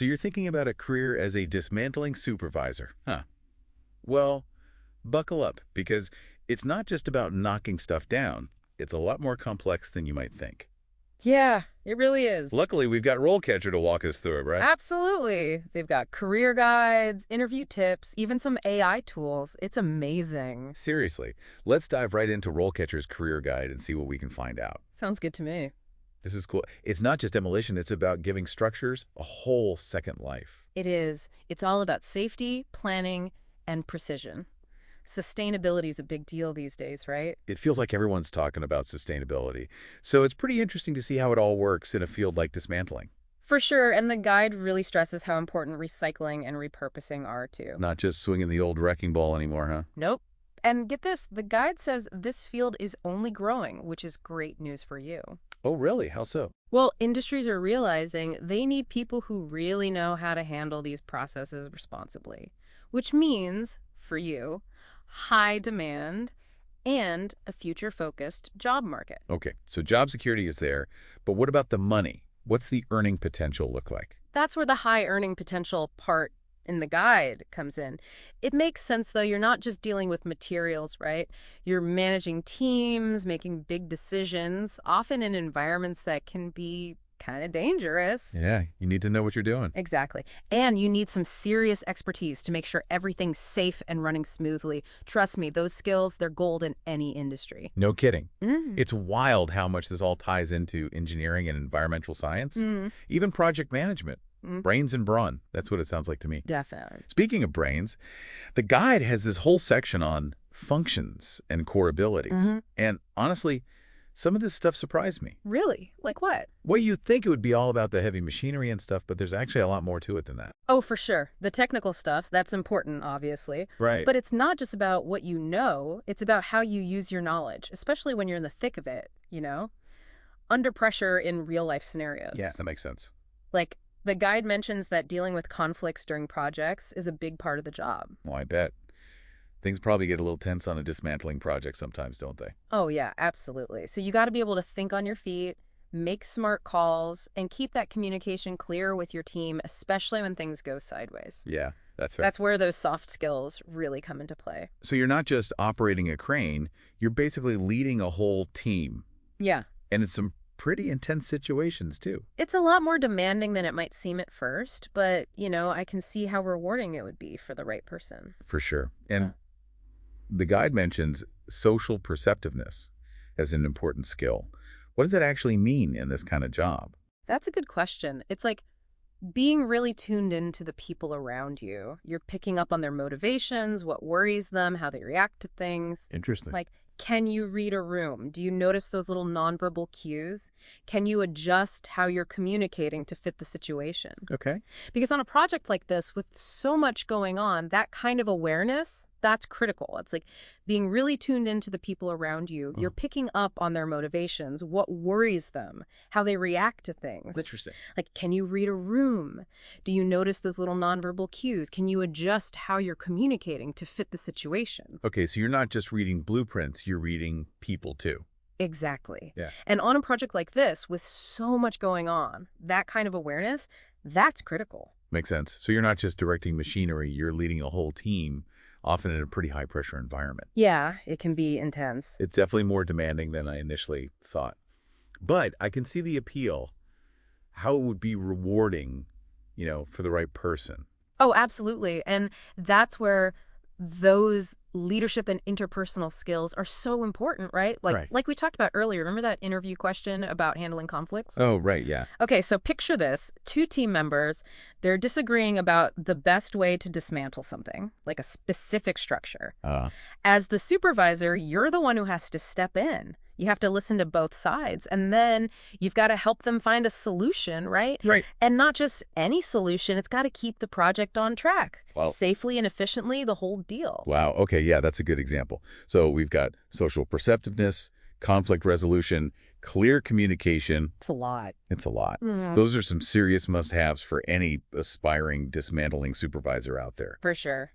So you're thinking about a career as a dismantling supervisor, huh? Well, buckle up, because it's not just about knocking stuff down. It's a lot more complex than you might think. Yeah, it really is. Luckily, we've got RoleCatcher to walk us through it, right? Absolutely. They've got career guides, interview tips, even some AI tools. It's amazing. Seriously, let's dive right into RoleCatcher's career guide and see what we can find out. Sounds good to me. This is cool. It's not just demolition, it's about giving structures a whole second life. It is. It's all about safety, planning, and precision. Sustainability is a big deal these days, right? It feels like everyone's talking about sustainability. So it's pretty interesting to see how it all works in a field like dismantling. For sure, and the guide really stresses how important recycling and repurposing are too. Not just swinging the old wrecking ball anymore, huh? Nope. And get this, the guide says this field is only growing, which is great news for you. Oh, really? How so? Well, industries are realizing they need people who really know how to handle these processes responsibly, which means, for you, high demand and a future-focused job market. Okay, so job security is there, but what about the money? What's the earning potential look like? That's where the high earning potential part in the guide comes in. It makes sense, though. You're not just dealing with materials, right? You're managing teams, making big decisions, often in environments that can be kind of dangerous. Yeah, you need to know what you're doing. Exactly. And you need some serious expertise to make sure everything's safe and running smoothly. Trust me, those skills, they're gold in any industry. No kidding. Mm. It's wild how much this all ties into engineering and environmental science, even project management. Brains and brawn. That's what it sounds like to me. Definitely. Speaking of brains, the guide has this whole section on functions and core abilities. And honestly, some of this stuff surprised me. Really? Like what? Well, you'd think it would be all about the heavy machinery and stuff, but there's actually a lot more to it than that. Oh, for sure. The technical stuff, that's important, obviously. Right. But it's not just about what you know, it's about how you use your knowledge, especially when you're in the thick of it, you know? Under pressure in real-life scenarios. Yeah, that makes sense. Like, the guide mentions that dealing with conflicts during projects is a big part of the job. Well, I bet. Things probably get a little tense on a dismantling project sometimes, don't they? Oh, yeah, absolutely. So you got to be able to think on your feet, make smart calls, and keep that communication clear with your team, especially when things go sideways. Yeah, that's fair. That's where those soft skills really come into play. So you're not just operating a crane, you're basically leading a whole team. Yeah. And it's some pretty intense situations, too. It's a lot more demanding than it might seem at first, but, you know, I can see how rewarding it would be for the right person. For sure. And the guide mentions social perceptiveness as an important skill. What does that actually mean in this kind of job? That's a good question. It's like being really tuned into the people around you. You're picking up on their motivations, what worries them, how they react to things. Interesting. Like, can you read a room? Do you notice those little nonverbal cues? Can you adjust how you're communicating to fit the situation? Okay. Because on a project like this, with so much going on, that kind of awareness, that's critical. It's like being really tuned into the people around you. You're picking up on their motivations, what worries them, how they react to things. Interesting. Like, can you read a room? Do you notice those little nonverbal cues? Can you adjust how you're communicating to fit the situation? Okay, so you're not just reading blueprints, you're reading people too. Exactly. Yeah. And on a project like this, with so much going on, that kind of awareness, that's critical. Makes sense. So you're not just directing machinery, you're leading a whole team, often in a pretty high-pressure environment. Yeah, it can be intense. It's definitely more demanding than I initially thought. But I can see the appeal, how it would be rewarding, you know, for the right person. Oh, absolutely. And that's where those leadership and interpersonal skills are so important, right? Like we talked about earlier. Remember that interview question about handling conflicts? Oh, right, yeah. Okay, so picture this. Two team members, they're disagreeing about the best way to dismantle something, like a specific structure. As the supervisor, you're the one who has to step in. You have to listen to both sides, and then you've got to help them find a solution, right? Right. And not just any solution. It's got to keep the project on track. Well, safely and efficiently, the whole deal. Wow, okay, yeah, that's a good example. So we've got social perceptiveness, conflict resolution, clear communication. It's a lot. It's a lot. Those are some serious must-haves for any aspiring dismantling supervisor out there. For sure.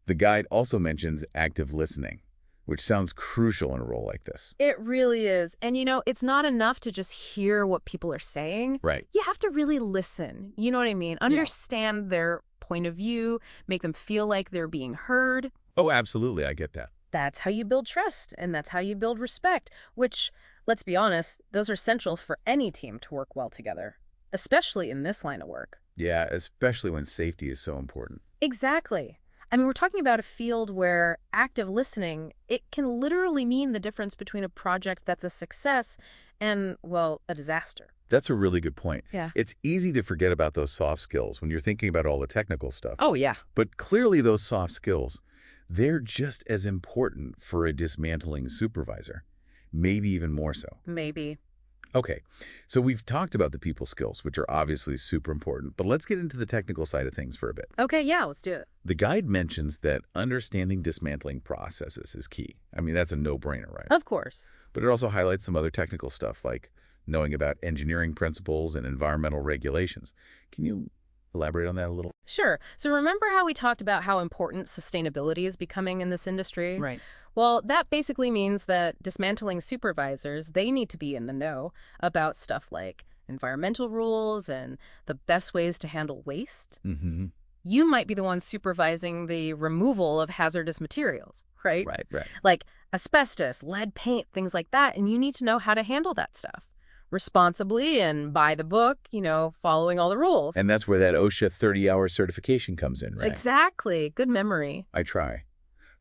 The guide also mentions active listening. which sounds crucial in a role like this. It really is. And, it's not enough to just hear what people are saying. Right. You have to really listen. You know what I mean? Understand their point of view, make them feel like they're being heard. Oh, absolutely. I get that. That's how you build trust, and that's how you build respect, which, let's be honest, those are essential for any team to work well together, especially in this line of work. Yeah, especially when safety is so important. Exactly. I mean, we're talking about a field where active listening, it can literally mean the difference between a project that's a success and, well, a disaster. That's a really good point. Yeah. It's easy to forget about those soft skills when you're thinking about all the technical stuff. Oh, yeah. But clearly those soft skills, they're just as important for a dismantling supervisor, maybe even more so. Maybe. Okay, so we've talked about the people skills, which are obviously super important, but let's get into the technical side of things for a bit. Okay, yeah, let's do it. The guide mentions that understanding dismantling processes is key. I mean, that's a no-brainer, right? Of course. But it also highlights some other technical stuff, like knowing about engineering principles and environmental regulations. Can you elaborate on that a little? Sure. So remember how we talked about how important sustainability is becoming in this industry? Right. Well, that basically means that dismantling supervisors, they need to be in the know about stuff like environmental rules and the best ways to handle waste. Mm-hmm. You might be the one supervising the removal of hazardous materials, right? Right. Like asbestos, lead paint, things like that, and you need to know how to handle that stuff responsibly and by the book, following all the rules. And that's where that OSHA 30-hour certification comes in, right? Exactly. Good memory. I try.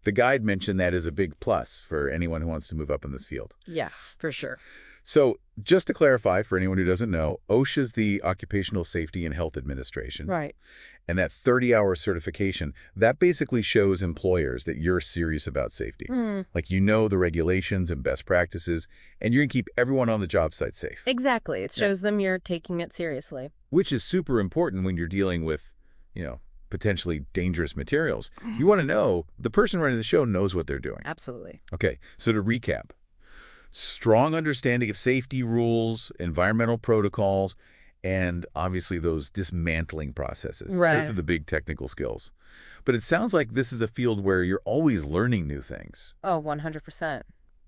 The guide mentioned that as a big plus for anyone who wants to move up in this field. Yeah, for sure. So just to clarify, for anyone who doesn't know, OSHA is the Occupational Safety and Health Administration. Right. And that 30-hour certification, that basically shows employers that you're serious about safety. Like you know the regulations and best practices, and you're going to keep everyone on the job site safe. Exactly. It shows them you're taking it seriously. Which is super important when you're dealing with, potentially dangerous materials. You want to know the person running the show knows what they're doing. Absolutely. Okay, so to recap, strong understanding of safety rules, environmental protocols, and obviously those dismantling processes. Right. Those are the big technical skills. But it sounds like this is a field where you're always learning new things. Oh, 100%.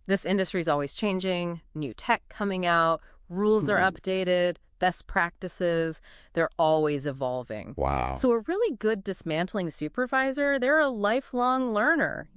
This industry is always changing, new tech coming out, rules are updated, best practices, they're always evolving. Wow. So a really good dismantling supervisor, they're a lifelong learner,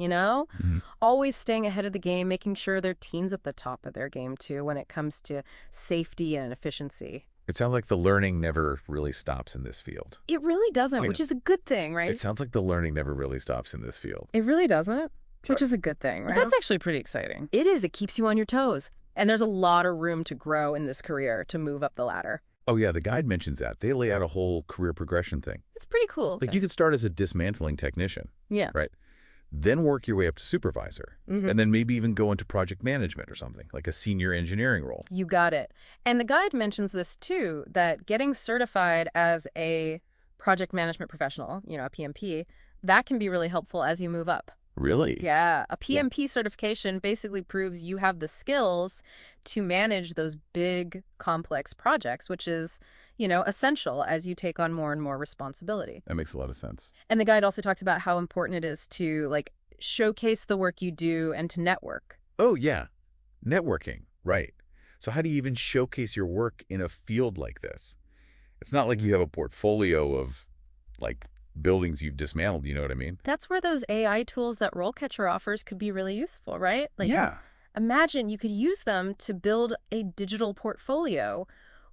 Always staying ahead of the game, making sure their team's at the top of their game, too, when it comes to safety and efficiency. It sounds like the learning never really stops in this field. It really doesn't, Wait. which is a good thing, right? It sounds like the learning never really stops in this field. It really doesn't, which is a good thing, right? That's actually pretty exciting. It is. It keeps you on your toes. And there's a lot of room to grow in this career, to move up the ladder. Oh, yeah, the guide mentions that. They lay out a whole career progression thing. It's pretty cool. Like you could start as a dismantling technician, Yeah. right? Then work your way up to supervisor, and then maybe even go into project management or something, like a senior engineering role. You got it. And the guide mentions this too, that getting certified as a project management professional, a PMP, that can be really helpful as you move up. Really? Yeah. A PMP certification basically proves you have the skills to manage those big, complex projects, which is, essential as you take on more and more responsibility. That makes a lot of sense. And the guide also talks about how important it is to, showcase the work you do and to network. Oh, yeah. Networking. Right. So how do you even showcase your work in a field like this? It's not like you have a portfolio of, buildings you've dismantled, you know what I mean? That's where those AI tools that RoleCatcher offers could be really useful, right? Yeah. Imagine you could use them to build a digital portfolio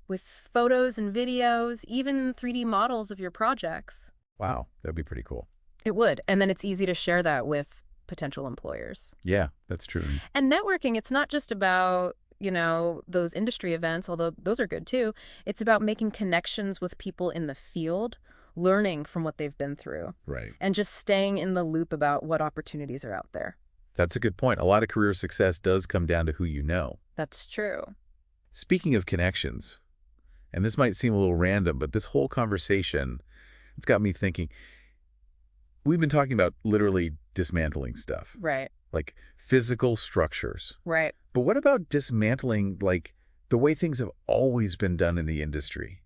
with photos and videos, even 3D models of your projects. Wow. That'd be pretty cool. It would. And then it's easy to share that with potential employers. Yeah, that's true. And networking, it's not just about, those industry events, although those are good too. It's about making connections with people in the field, learning from what they've been through. Right. And just staying in the loop about what opportunities are out there. That's a good point. A lot of career success does come down to who you know. That's true. Speaking of connections, and this might seem a little random, but this whole conversation, it's got me thinking. We've been talking about literally dismantling stuff. Right. Like physical structures. Right. But what about dismantling, the way things have always been done in the industry?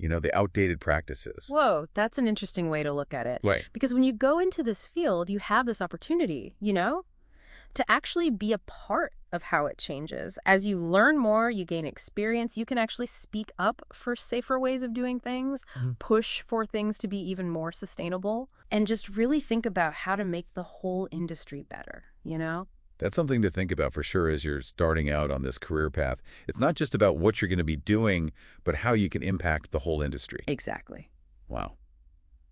The outdated practices. Whoa, that's an interesting way to look at it. Right. Because when you go into this field, you have this opportunity, to actually be a part of how it changes. As you learn more, you gain experience, you can actually speak up for safer ways of doing things, push for things to be even more sustainable, and just really think about how to make the whole industry better, you know? That's something to think about for sure as you're starting out on this career path. It's not just about what you're going to be doing, but how you can impact the whole industry. Exactly. Wow.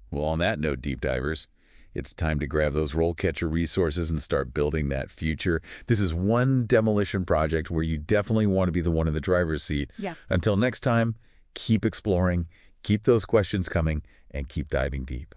Well, on that note, deep divers, it's time to grab those RoleCatcher resources and start building that future. This is one demolition project where you definitely want to be the one in the driver's seat. Yeah. Until next time, keep exploring, keep those questions coming, and keep diving deep.